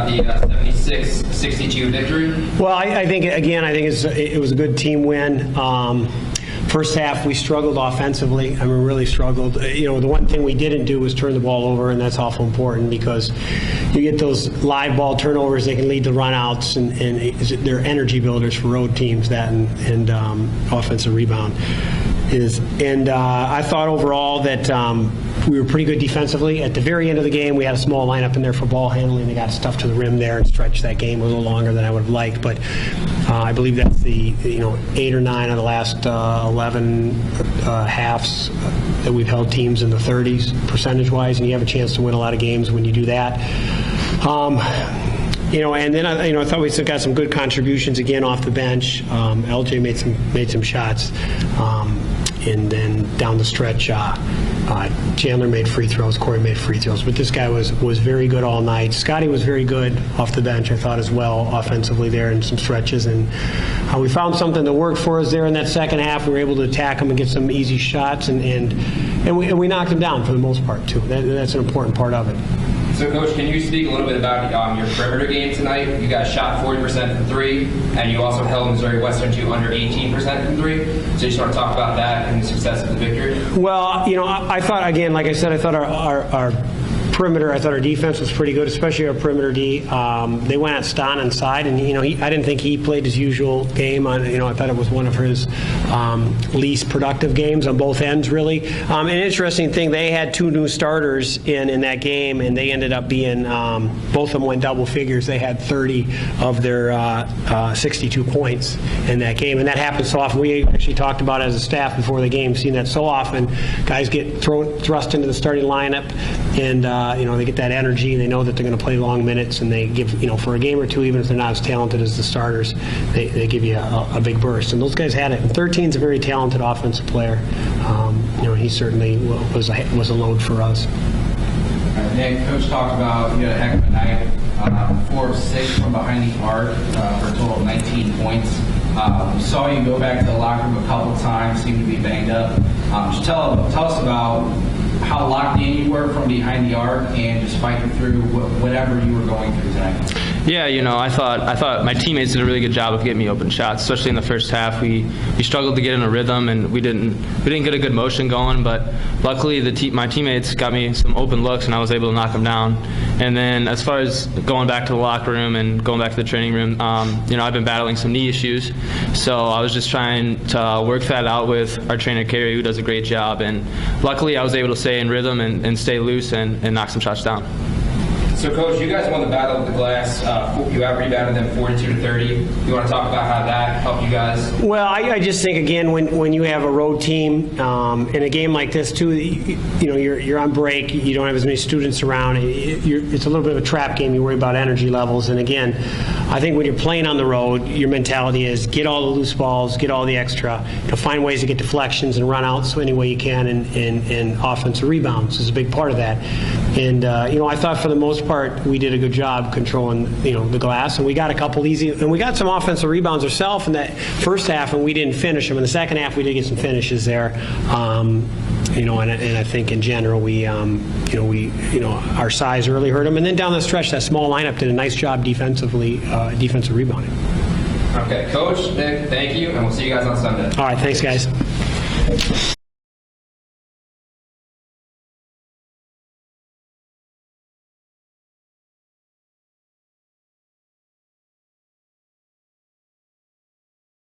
about the 76-62 victory? Well, I think, again, it was a good team win. First half, we struggled offensively. I mean, really struggled. The one thing we didn't do was turn the ball over, and that's awful important because you get those live ball turnovers, they can lead to runouts, and they're energy builders for road teams, that and offensive rebound is. And I thought overall that we were pretty good defensively. At the very end of the game, we had a small lineup in there for ball handling. They got stuff to the rim there and stretched that game a little longer than I would have liked. But I believe that's the 8 or 9 of the last 11 halves that we've held teams in the 30s percentage-wise, and you have a chance to win a lot of games when you do that. And then I thought we still got some good contributions again off the bench. LJ made some shots, and then down the stretch, Chandler made free throws, Corey made free throws. But this guy was very good all night. Scotty was very good off the bench, I thought, as well, offensively there in some stretches. And we found something that worked for us there in that second half. We were able to attack them and get some easy shots, and we knocked them down for the most part too. That's an important part of it. So, Coach, can you speak a little bit about your perimeter game tonight? You guys shot 40% from 3, and you also held Missouri Western to under 18% from 3. So you just want to talk about that and the success of the victory? Well, I thought, again, like I said, I thought our perimeter, I thought our defense was pretty good, especially our perimeter D. They went at Stan inside, and I didn't think he played his usual game. I thought it was one of his least productive games on both ends, really. An interesting thing, they had 2 new starters in that game, and they ended up being both of them went double figures. They had 30 of their 62 points in that game, and that happens so often. We actually talked about it as a staff before the game, seeing that so often. Guys get thrust into the starting lineup, and they get that energy, and they know that they're going to play long minutes, and they give, for a game or two, even if they're not as talented as the starters, they give you a big burst. And those guys had it. And 13's a very talented offensive player. He certainly was a load for us. Nick, Coach talked about you had a heck of a night. 4 of 6 from behind the arc for a total of 19 points. Saw you go back to the locker room a couple times, seemed to be banged up. Just tell us about how locked in you were from behind the arc and just fighting through whatever you were going through tonight. Yeah, I thought my teammates did a really good job of getting me open shots, especially in the first half. We struggled to get in a rhythm, and we didn't get a good motion going. But luckily, my teammates got me some open looks, and I was able to knock them down. And then, as far as going back to the locker room and going back to the training room, I've been battling some knee issues, so I was just trying to work that out with our trainer Carrie, who does a great job. And luckily, I was able to stay in rhythm and stay loose and knock some shots down. So, Coach, you guys won the battle of the glass. You out-rebounded them 42-30. You want to talk about how that helped you guys? Well, I just think, again, when you have a road team in a game like this too, you're on break. You don't have as many students around. It's a little bit of a trap game. You worry about energy levels. And again, I think when you're playing on the road, your mentality is get all the loose balls, get all the extra, find ways to get deflections and run outs any way you can, and offensive rebounds is a big part of that. And I thought for the most part we did a good job controlling the glass, and we got a couple easy, and we got some offensive rebounds ourselves in that first half, and we didn't finish them. In the second half, we did get some finishes there. And I think in general we our size really hurt them, and then down the stretch that small lineup did a nice job defensive rebounding. Okay, Coach, Nick, thank you, and we'll see you guys on Sunday. All right, thanks guys.